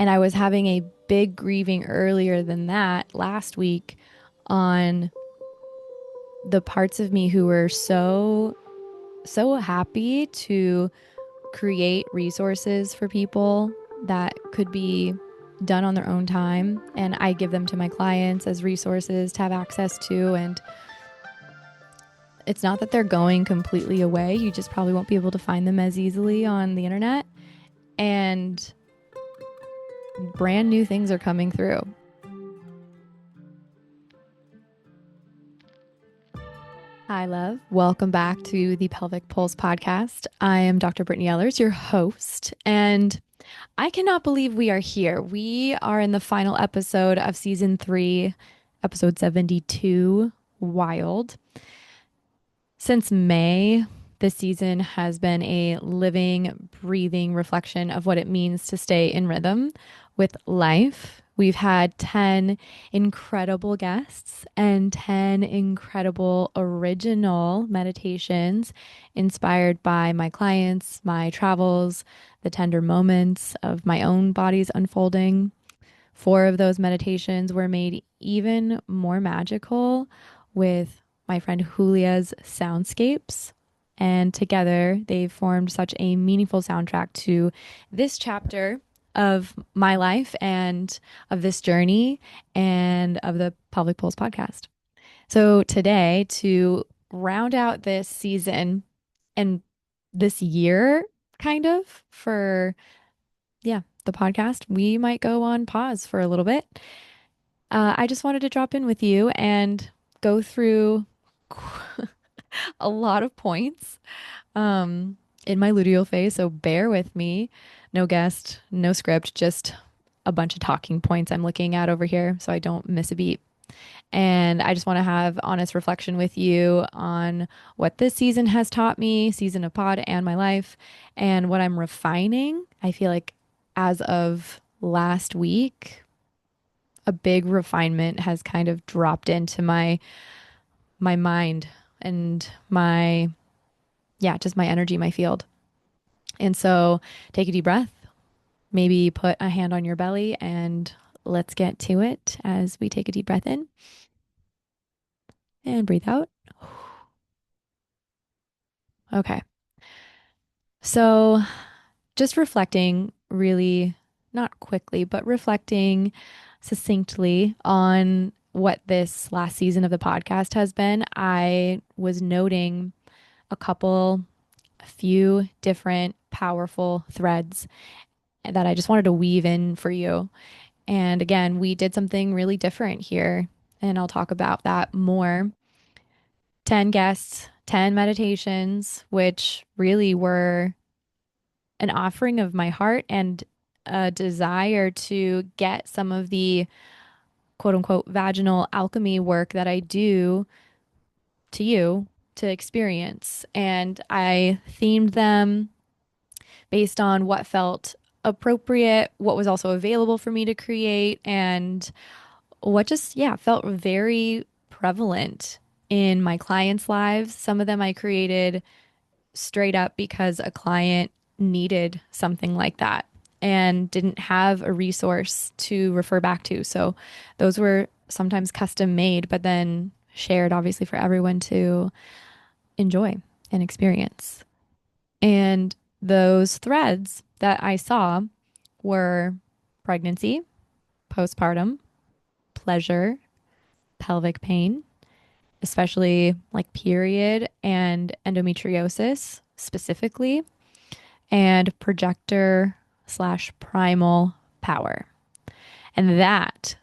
And I was having a big grieving earlier than that last week on the parts of me who were so happy to create resources for people that could be done on their own time, and I give them to my clients as resources to have access to. And it's not that they're going completely away, you just probably won't be able to find them as easily on the internet, and brand new things are coming through. Hi, love. Welcome back to the Pelvic Pulse podcast. I am Dr. Brittney Ellers, your host, and I cannot believe we are here. We are in the final episode of season 3, episode 72. Wild. Since May, this season has been a living, breathing reflection of what it means to stay in rhythm with life. We've had 10 incredible guests and 10 incredible original meditations inspired by my clients, my travels, the tender moments of my own body's unfolding. 4 of those meditations were made even more magical with my friend Julia's soundscapes. And together they've formed such a meaningful soundtrack to this chapter of my life and of this journey and of the Pelvic Pulse podcast. So today, to round out this season and this year, kind of for, yeah, the podcast, we might go on pause for a little bit. I just wanted to drop in with you and go through a lot of points in my luteal phase, so bear with me. No guest, no script, just a bunch of talking points I'm looking at over here so I don't miss a beat. And I just want to have honest reflection with you on what this season has taught me, season of pod and my life, and what I'm refining. I feel like as of last week, a big refinement has kind of dropped into my mind and my, yeah, just my energy, my field. And so take a deep breath, maybe put a hand on your belly, and let's get to it as we take a deep breath in and breathe out. Okay. So just reflecting really, not quickly, but reflecting succinctly on what this last season of the podcast has been, I was noting a few different powerful threads that I just wanted to weave in for you. And again, we did something really different here, and I'll talk about that more. 10 guests, 10 meditations, which really were an offering of my heart and a desire to get some of the quote unquote vaginal alchemy work that I do to you to experience. And I themed them based on what felt appropriate, what was also available for me to create, and what just, yeah, felt very prevalent in my clients' lives. Some of them I created straight up because a client needed something like that and didn't have a resource to refer back to. So those were sometimes custom made, but then shared obviously for everyone to enjoy and experience. And those threads that I saw were pregnancy, postpartum, pleasure, pelvic pain, especially like period and endometriosis specifically, and projector slash primal power. And that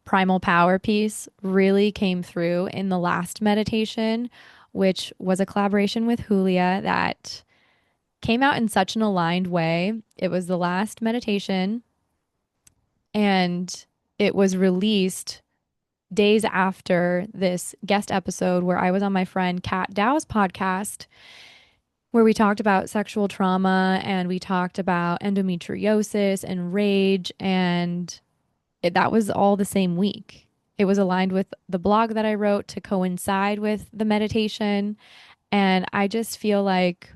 primal power piece really came through in the last meditation, which was a collaboration with Hulia that came out in such an aligned way. It was the last meditation, and it was released days after this guest episode where I was on my friend Kat Dow's podcast, where we talked about sexual trauma and we talked about endometriosis and rage. And that was all the same week. It was aligned with the blog that I wrote to coincide with the meditation. And I just feel like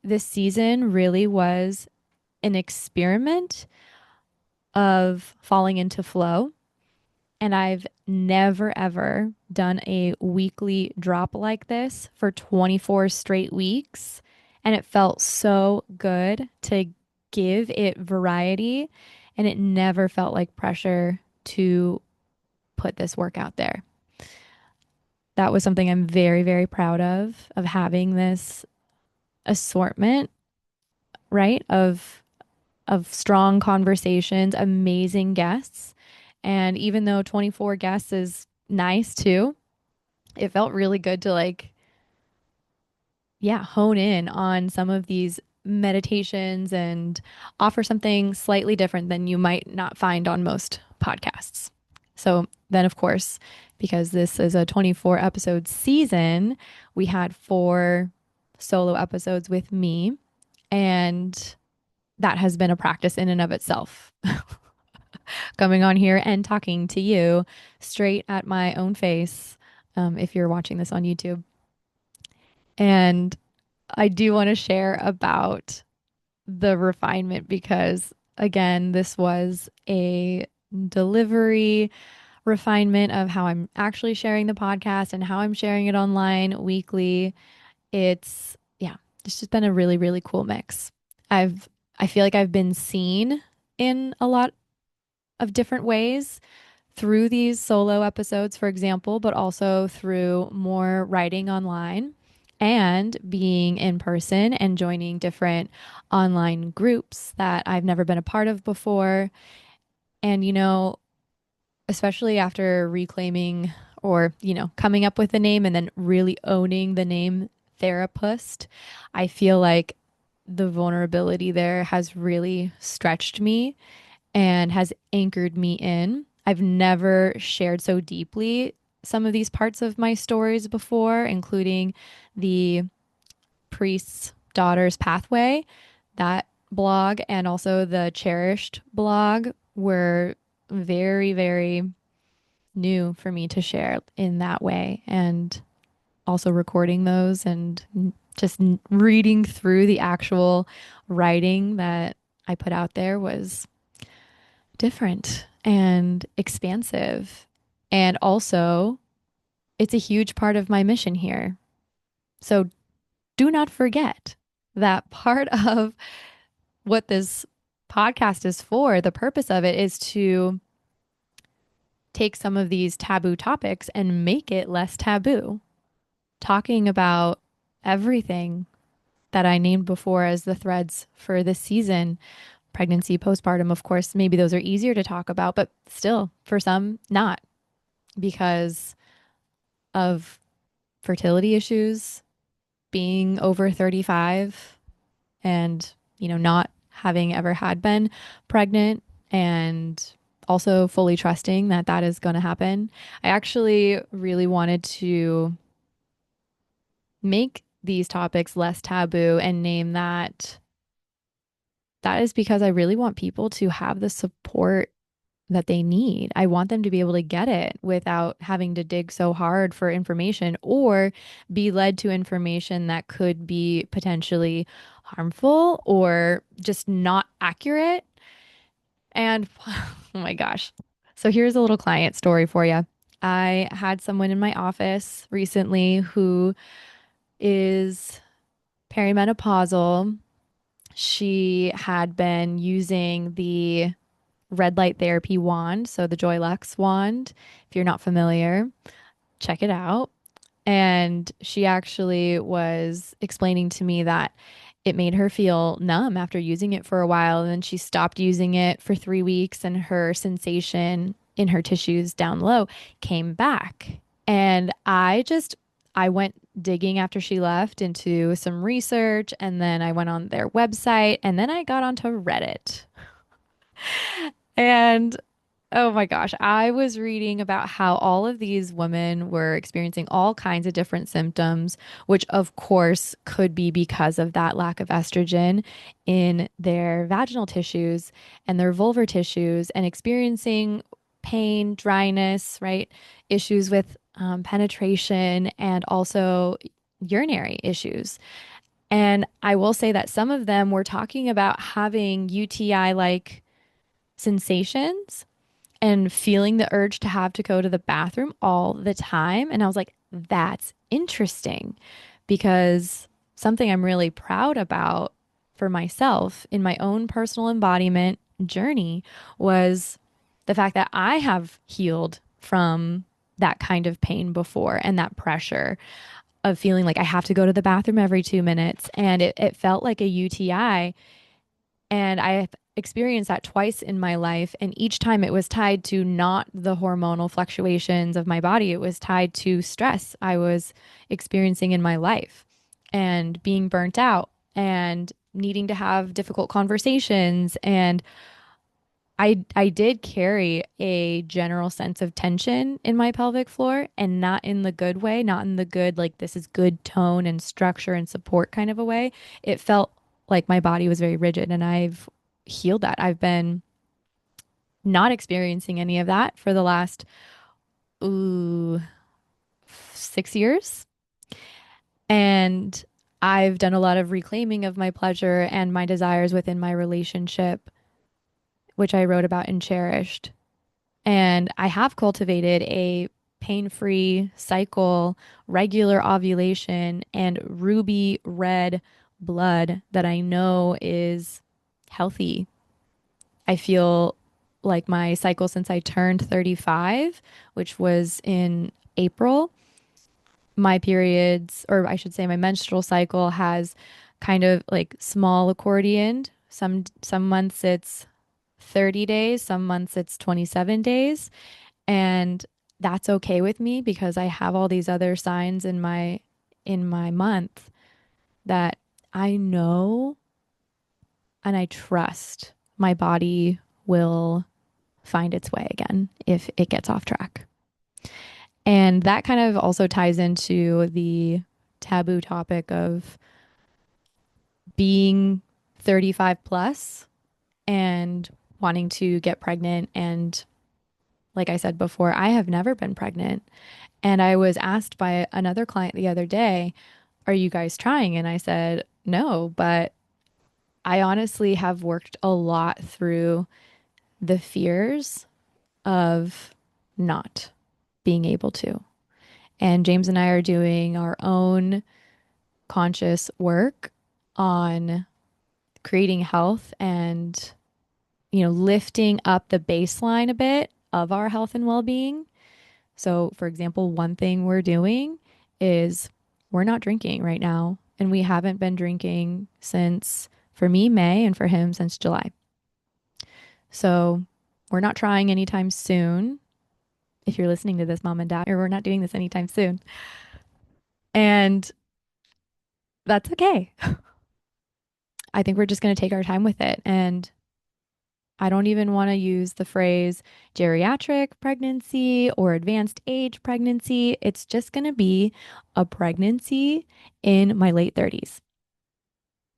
this season really was an experiment of falling into flow. And I've never ever done a weekly drop like this for 24 straight weeks. And it felt so good to give it variety. And it never felt like pressure to put this work out there. That was something I'm very, very proud of having this assortment, right? Of strong conversations, amazing guests. And even though 24 guests is nice too, it felt really good to yeah, hone in on some of these meditations and offer something slightly different than you might not find on most podcasts. So then, of course, because this is a 24 episode season, we had 4 solo episodes with me, and that has been a practice in and of itself. Coming on here and talking to you straight at my own face, if you're watching this on YouTube. And I do want to share about the refinement because, again, this was a delivery refinement of how I'm actually sharing the podcast and how I'm sharing it online weekly. Yeah, it's just been a really, really cool mix. I feel like I've been seen in a lot of different ways through these solo episodes, for example, but also through more writing online and being in person and joining different online groups that I've never been a part of before. And, especially after reclaiming or, coming up with a name and then really owning the name therapist, I feel like the vulnerability there has really stretched me and has anchored me in. I've never shared so deeply some of these parts of my stories before, including the priest's daughter's pathway, that blog, and also the cherished blog were very, very new for me to share in that way. And also recording those and just reading through the actual writing that I put out there was different and expansive. And also, it's a huge part of my mission here. So do not forget that part of what this podcast is for, the purpose of it is to take some of these taboo topics and make it less taboo. Talking about everything that I named before as the threads for this season, pregnancy, postpartum, of course, maybe those are easier to talk about, but still, for some, not because of fertility issues, being over 35 and, not having ever had been pregnant and also fully trusting that that is going to happen. I actually really wanted to make these topics less taboo and name that is because I really want people to have the support that they need. I want them to be able to get it without having to dig so hard for information or be led to information that could be potentially harmful or just not accurate. And oh my gosh. So here's a little client story for you. I had someone in my office recently who is perimenopausal. She had been using the red light therapy wand, so the Joy Lux wand. If you're not familiar, check it out. And she actually was explaining to me that it made her feel numb after using it for a while. And then she stopped using it for 3 weeks, and her sensation in her tissues down low came back. And I went digging after she left into some research, and then I went on their website, and then I got onto Reddit. And oh my gosh, I was reading about how all of these women were experiencing all kinds of different symptoms, which of course could be because of that lack of estrogen in their vaginal tissues and their vulvar tissues, and experiencing pain, dryness, right? Issues with penetration and also urinary issues. And I will say that some of them were talking about having UTI like sensations and feeling the urge to have to go to the bathroom all the time. And I was like, that's interesting because something I'm really proud about for myself in my own personal embodiment journey was the fact that I have healed from that kind of pain before and that pressure of feeling like I have to go to the bathroom every 2 minutes. And it felt like a UTI. And I experienced that twice in my life. And each time it was tied to not the hormonal fluctuations of my body, it was tied to stress I was experiencing in my life and being burnt out and needing to have difficult conversations. And I did carry a general sense of tension in my pelvic floor and not in the good way, not in the good, like this is good tone and structure and support kind of a way. It felt like my body was very rigid and I've healed that. I've been not experiencing any of that for the last, ooh, 6 years. And I've done a lot of reclaiming of my pleasure and my desires within my relationship, which I wrote about and cherished. And I have cultivated a pain free cycle, regular ovulation, and ruby red blood that I know is healthy. I feel like my cycle since I turned 35, which was in April, my periods, or I should say my menstrual cycle has kind of like small accordioned. Some months it's 30 days, some months it's 27 days. And that's okay with me because I have all these other signs in my month that I know and I trust my body will find its way again if it gets off track. And that kind of also ties into the taboo topic of being 35 plus and wanting to get pregnant. And like I said before, I have never been pregnant. And I was asked by another client the other day, are you guys trying? And I said, no, but I honestly have worked a lot through the fears of not being able to. And James and I are doing our own conscious work on creating health and, lifting up the baseline a bit of our health and well-being. So, for example, one thing we're doing is we're not drinking right now. And we haven't been drinking since, for me, May, and for him, since July. So, we're not trying anytime soon. If you're listening to this, mom and dad, or we're not doing this anytime soon. And that's okay. I think we're just going to take our time with it. And I don't even want to use the phrase geriatric pregnancy or advanced age pregnancy. It's just going to be a pregnancy in my late 30s,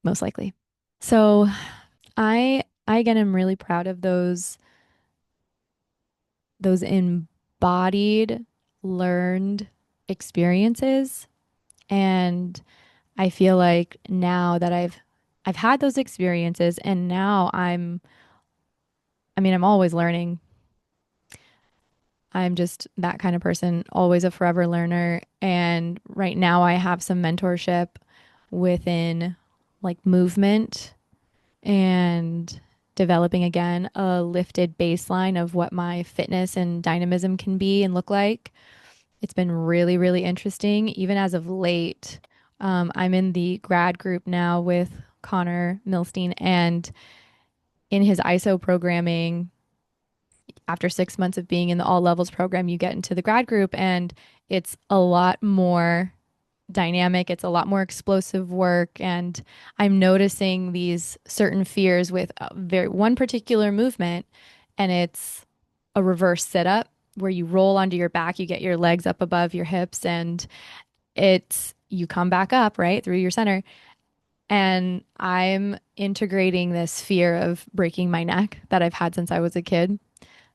most likely. So I again am really proud of those embodied, learned experiences. And I feel like now that I've had those experiences and now I'm always learning. I'm just that kind of person, always a forever learner. And right now I have some mentorship within like movement and developing again a lifted baseline of what my fitness and dynamism can be and look like. It's been really, really interesting, even as of late. I'm in the grad group now with Connor Milstein, and in his ISO programming, after 6 months of being in the all levels program, you get into the grad group, and it's a lot more dynamic. It's a lot more explosive work. And I'm noticing these certain fears with one particular movement, and it's a reverse sit up where you roll onto your back, you get your legs up above your hips, and you come back up, right, through your center. And I'm integrating this fear of breaking my neck that I've had since I was a kid.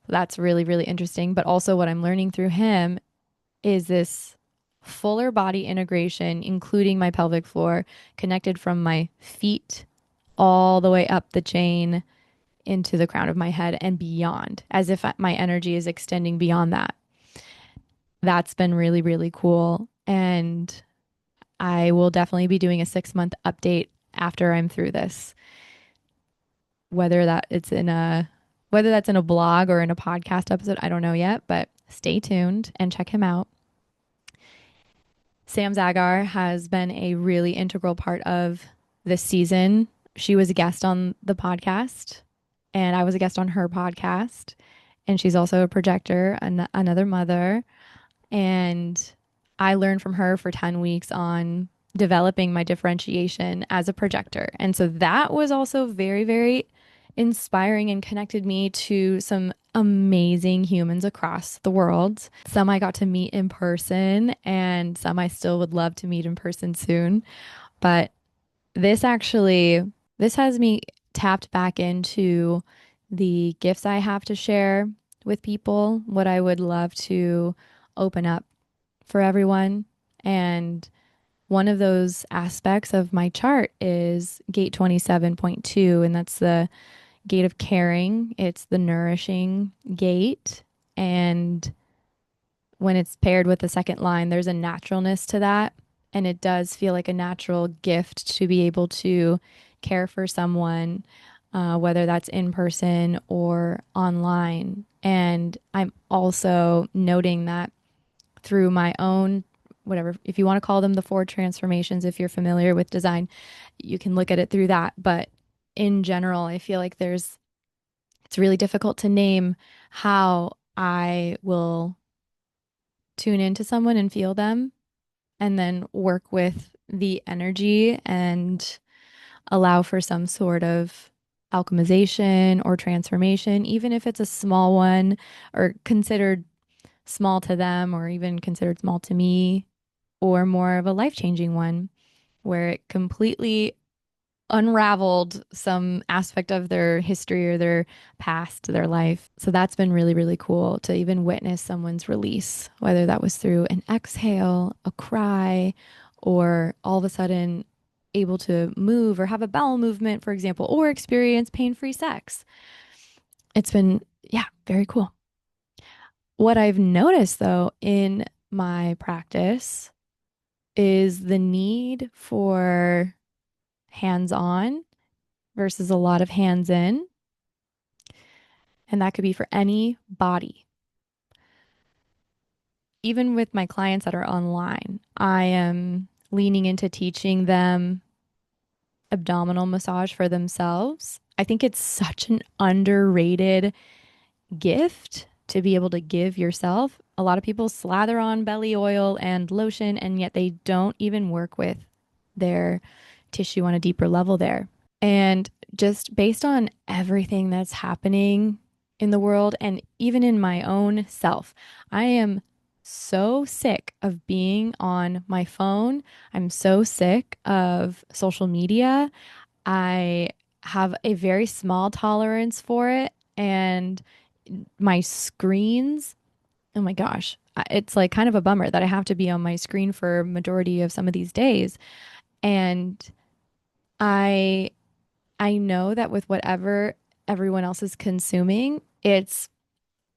That's really, really interesting. But also, what I'm learning through him is this fuller body integration, including my pelvic floor, connected from my feet all the way up the chain into the crown of my head and beyond, as if my energy is extending beyond that. That's been really, really cool. And I will definitely be doing a 6 month update after I'm through this, whether that it's in a whether that's in a blog or in a podcast episode, I don't know yet, but stay tuned and check him out. Sam Zagar has been a really integral part of this season. She was a guest on the podcast, and I was a guest on her podcast. And she's also a projector, another mother. And I learned from her for 10 weeks on developing my differentiation as a projector. And so that was also very, very inspiring and connected me to some amazing humans across the world. Some I got to meet in person, and some I still would love to meet in person soon. But this actually, this has me tapped back into the gifts I have to share with people, what I would love to open up for everyone. And one of those aspects of my chart is gate 27.2, and that's the gate of caring. It's the nourishing gate. And when it's paired with the second line, there's a naturalness to that. And it does feel like a natural gift to be able to care for someone, whether that's in person or online. And I'm also noting that through my own, whatever, if you want to call them the four transformations, if you're familiar with design, you can look at it through that. But in general, I feel like it's really difficult to name how I will tune into someone and feel them and then work with the energy and allow for some sort of alchemization or transformation, even if it's a small one or considered small to them or even considered small to me, or more of a life changing one where it completely unraveled some aspect of their history or their past, their life. So that's been really, really cool to even witness someone's release, whether that was through an exhale, a cry, or all of a sudden able to move or have a bowel movement, for example, or experience pain free sex. It's been, yeah, very cool. What I've noticed though in my practice is the need for hands on versus a lot of hands in. And that could be for any body. Even with my clients that are online, I am leaning into teaching them abdominal massage for themselves. I think it's such an underrated gift to be able to give yourself. A lot of people slather on belly oil and lotion, and yet they don't even work with their tissue on a deeper level there. And just based on everything that's happening in the world and even in my own self, I am so sick of being on my phone. I'm so sick of social media. I have a very small tolerance for it. And my screens, oh my gosh, it's like kind of a bummer that I have to be on my screen for majority of some of these days. And I I know that with whatever everyone else is consuming, it's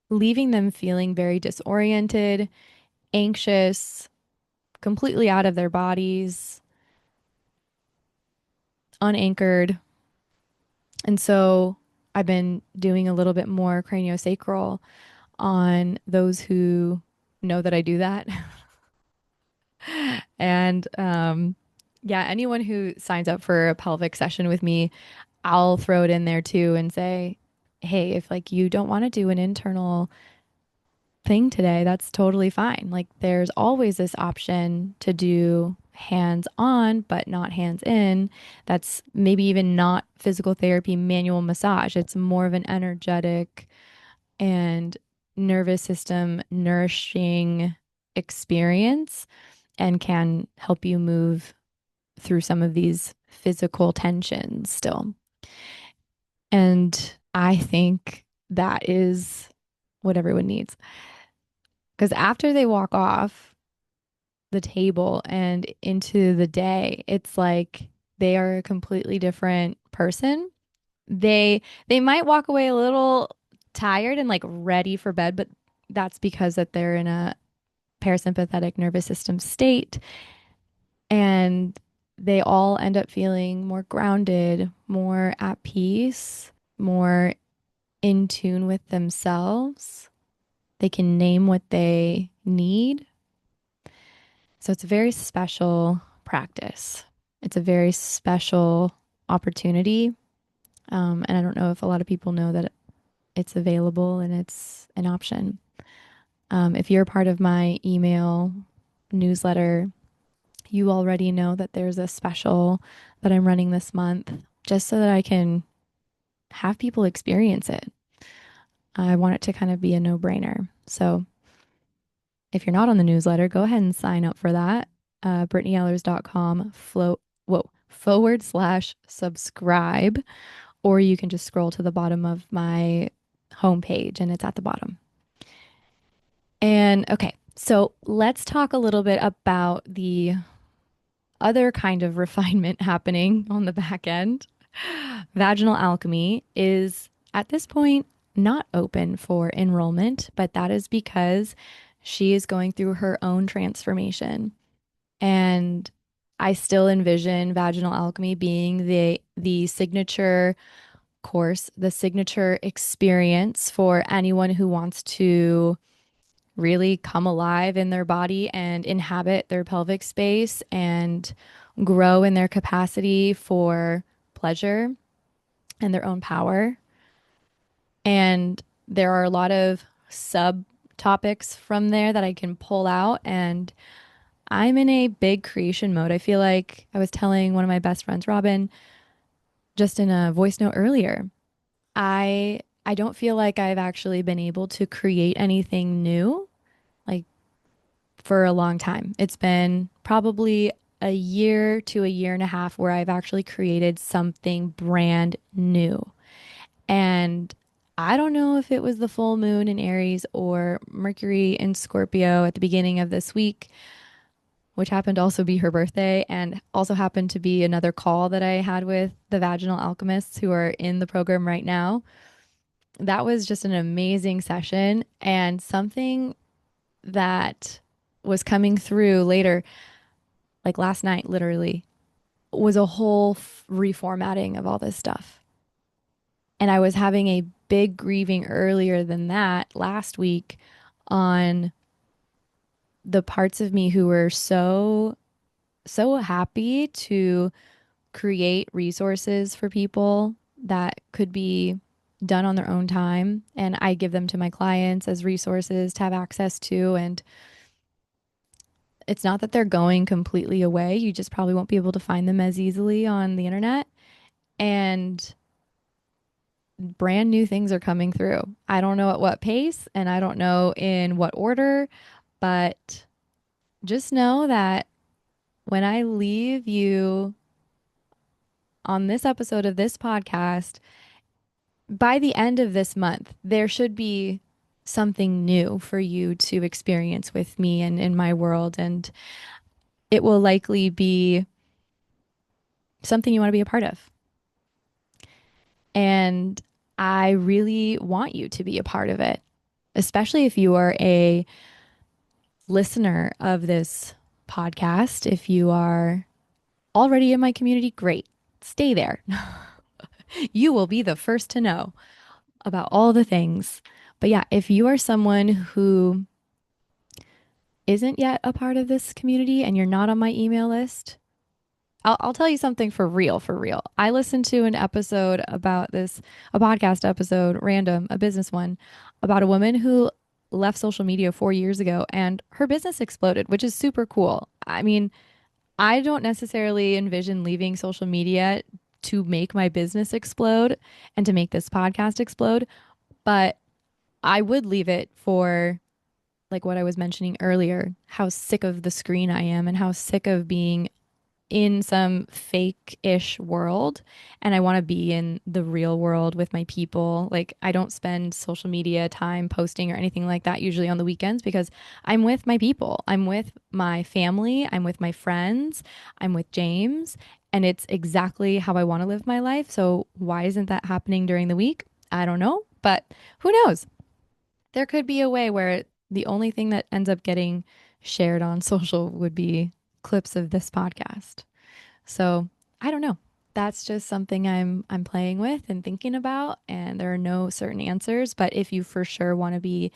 leaving them feeling very disoriented, anxious, completely out of their bodies, unanchored. And so I've been doing a little bit more craniosacral on those who know that I do that. And yeah, anyone who signs up for a pelvic session with me, I'll throw it in there too and say, hey, if like you don't want to do an internal thing today, that's totally fine. Like there's always this option to do hands on, but not hands in. That's maybe even not physical therapy, manual massage. It's more of an energetic and nervous system nourishing experience and can help you move through some of these physical tensions still. And I think that is what everyone needs. Because after they walk off the table and into the day, it's like they are a completely different person. They might walk away a little tired and like ready for bed, but that's because that they're in a parasympathetic nervous system state, and they all end up feeling more grounded, more at peace, more in tune with themselves. They can name what they need. So it's a very special practice. It's a very special opportunity. And I don't know if a lot of people know that it's available and it's an option. If you're part of my email newsletter, you already know that there's a special that I'm running this month just so that I can have people experience it. I want it to kind of be a no-brainer. So if you're not on the newsletter, go ahead and sign up for that. BrittneyEllers.com /subscribe, or you can just scroll to the bottom of my homepage and it's at the bottom. And okay, so let's talk a little bit about the other kind of refinement happening on the back end. Vaginal alchemy is at this point not open for enrollment, but that is because she is going through her own transformation. And I still envision vaginal alchemy being the signature course, the signature experience for anyone who wants to really come alive in their body and inhabit their pelvic space and grow in their capacity for pleasure and their own power. And there are a lot of subtopics from there that I can pull out. And I'm in a big creation mode. I feel like I was telling one of my best friends, Robin, just in a voice note earlier. I don't feel like I've actually been able to create anything new like for a long time. It's been probably a year to a year and a half where I've actually created something brand new. And I don't know if it was the full moon in Aries or Mercury in Scorpio at the beginning of this week, which happened to also be her birthday and also happened to be another call that I had with the vaginal alchemists who are in the program right now. That was just an amazing session and something that was coming through later, like last night, literally, was a whole reformatting of all this stuff. And I was having a big grieving earlier than that last week on the parts of me who were so happy to create resources for people that could be done on their own time. And I give them to my clients as resources to have access to. And it's not that they're going completely away. You just probably won't be able to find them as easily on the internet. And brand new things are coming through. I don't know at what pace and I don't know in what order, but just know that when I leave you on this episode of this podcast, by the end of this month, there should be something new for you to experience with me and in my world. And it will likely be something you want to be a part of. And I really want you to be a part of it, especially if you are a listener of this podcast. If you are already in my community, great. Stay there. You will be the first to know about all the things. But yeah, if you are someone who isn't yet a part of this community and you're not on my email list, I'll tell you something for real, for real. I listened to an episode about this, a podcast episode, random, a business one, about a woman who left social media 4 years ago and her business exploded, which is super cool. I mean, I don't necessarily envision leaving social media to make my business explode and to make this podcast explode, but I would leave it for like what I was mentioning earlier, how sick of the screen I am and how sick of being in some fake-ish world, and I want to be in the real world with my people. Like I don't spend social media time posting or anything like that usually on the weekends because I'm with my people. I'm with my family, I'm with my friends, I'm with James, and it's exactly how I want to live my life. So why isn't that happening during the week? I don't know, but who knows? There could be a way where the only thing that ends up getting shared on social would be clips of this podcast. So I don't know. That's just something I'm playing with and thinking about, and there are no certain answers. But if you for sure want to be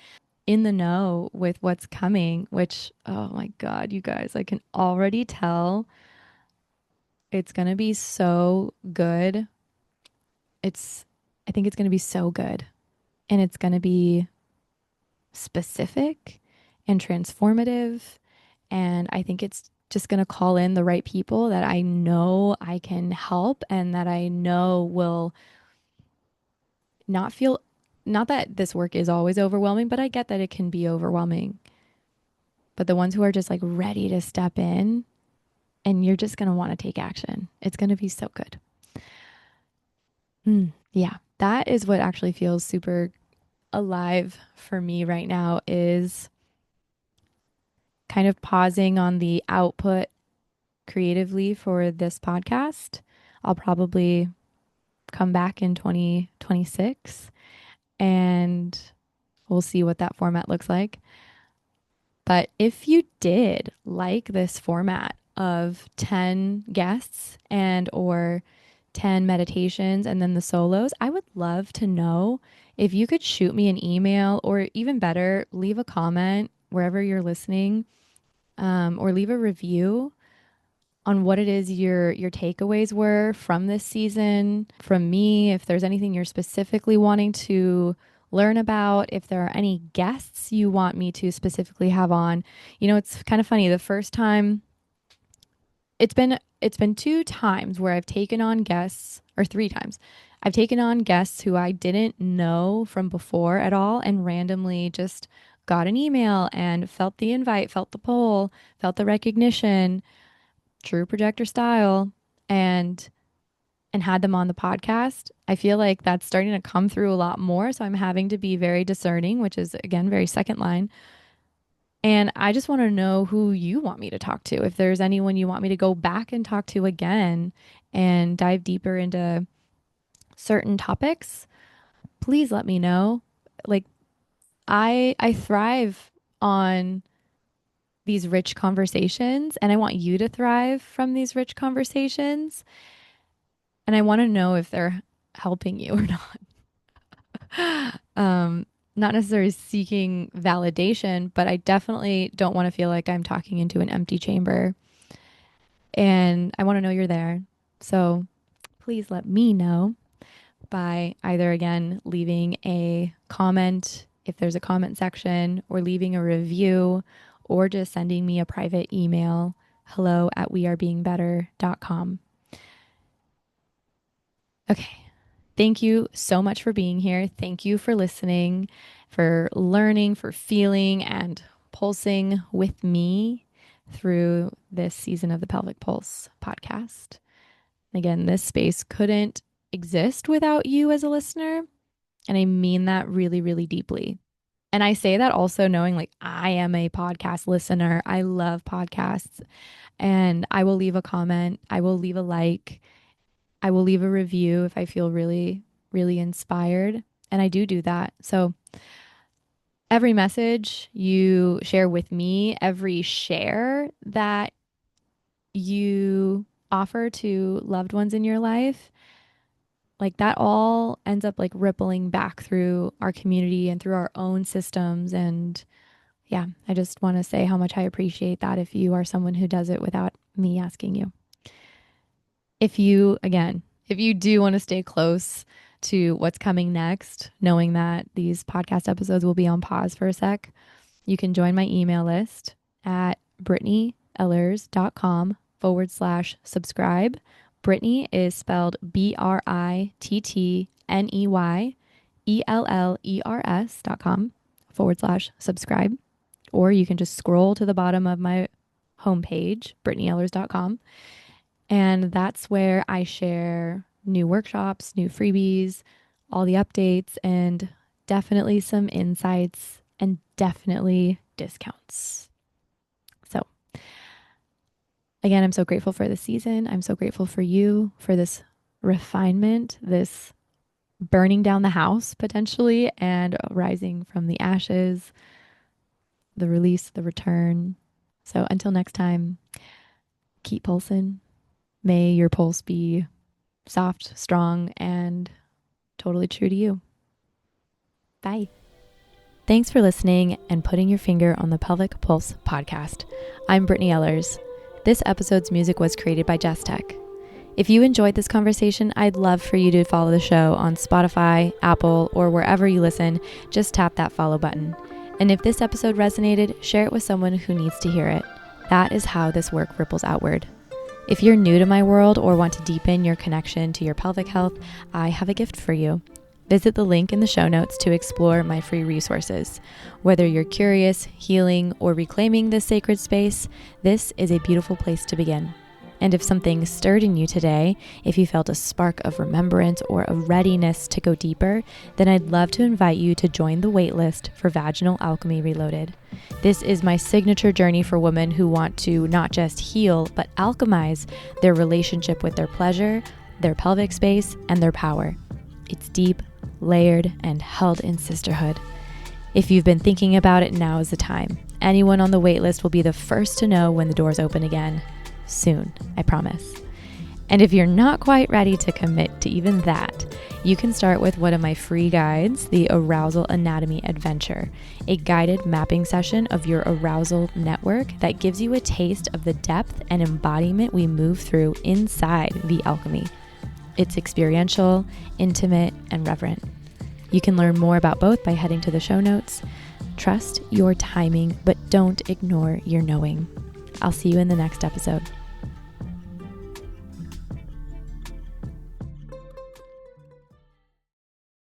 in the know with what's coming, which oh my God, you guys, I can already tell it's gonna be so good. It's I think it's gonna be so good. And it's gonna be specific and transformative. And I think it's just going to call in the right people that I know I can help and that I know will not feel, not that this work is always overwhelming, but I get that it can be overwhelming. But the ones who are just like ready to step in and you're just going to want to take action, it's going to be so good. Yeah, that is what actually feels super alive for me right now is kind of pausing on the output creatively for this podcast. I'll probably come back in 2026 and we'll see what that format looks like. But if you did like this format of 10 guests and or 10 meditations and then the solos, I would love to know if you could shoot me an email or even better, leave a comment wherever you're listening, or leave a review on what it is your takeaways were from this season, from me, if there's anything you're specifically wanting to learn about, if there are any guests you want me to specifically have on. You know, it's kind of funny. The first time it's been two times where I've taken on guests, or three times. I've taken on guests who I didn't know from before at all and randomly just got an email and felt the invite, felt the pull, felt the recognition, true projector style, and had them on the podcast. I feel like that's starting to come through a lot more, so I'm having to be very discerning, which is again very second line. And I just want to know who you want me to talk to. If there's anyone you want me to go back and talk to again and dive deeper into certain topics, please let me know. Like I thrive on these rich conversations and I want you to thrive from these rich conversations. And I want to know if they're helping you or not. Not necessarily seeking validation, but I definitely don't want to feel like I'm talking into an empty chamber. And I want to know you're there. So please let me know by either again leaving a comment if there's a comment section, or leaving a review, or just sending me a private email, hello@wearebeingbetter.com. Okay. Thank you so much for being here. Thank you for listening, for learning, for feeling and pulsing with me through this season of the Pelvic Pulse podcast. Again, this space couldn't exist without you as a listener. And I mean that really, really deeply. And I say that also knowing like I am a podcast listener. I love podcasts and I will leave a comment. I will leave a like. I will leave a review if I feel really, really inspired. And I do that. So every message you share with me, every share that you offer to loved ones in your life, like that all ends up like rippling back through our community and through our own systems. And yeah, I just want to say how much I appreciate that if you are someone who does it without me asking you. If you do want to stay close to what's coming next, knowing that these podcast episodes will be on pause for a sec, you can join my email list at brittneyellers.com/subscribe. Brittney is spelled BrittneyEllers.com/subscribe. Or you can just scroll to the bottom of my homepage, brittneyellers.com. And that's where I share new workshops, new freebies, all the updates, and definitely some insights and definitely discounts. So, Again, I'm so grateful for the season. I'm so grateful for you, for this refinement, this burning down the house potentially and rising from the ashes, the release, the return. So until next time, keep pulsing. May your pulse be soft, strong, and totally true to you. Bye. Thanks for listening and putting your finger on the Pelvic Pulse podcast. I'm Brittney Ellers. This episode's music was created by Jess Tech. If you enjoyed this conversation, I'd love for you to follow the show on Spotify, Apple, or wherever you listen. Just tap that follow button. And if this episode resonated, share it with someone who needs to hear it. That is how this work ripples outward. If you're new to my world or want to deepen your connection to your pelvic health, I have a gift for you. Visit the link in the show notes to explore my free resources. Whether you're curious, healing, or reclaiming this sacred space, this is a beautiful place to begin. And if something stirred in you today, if you felt a spark of remembrance or a readiness to go deeper, then I'd love to invite you to join the waitlist for Vaginal Alchemy Reloaded. This is my signature journey for women who want to not just heal, but alchemize their relationship with their pleasure, their pelvic space, and their power. It's deep, layered, and held in sisterhood. If you've been thinking about it, now is the time. Anyone on the waitlist will be the first to know when the doors open again. Soon, I promise. And if you're not quite ready to commit to even that, you can start with one of my free guides, the Arousal Anatomy Adventure, a guided mapping session of your arousal network that gives you a taste of the depth and embodiment we move through inside the alchemy. It's experiential, intimate, and reverent. You can learn more about both by heading to the show notes. Trust your timing, but don't ignore your knowing. I'll see you in the next episode.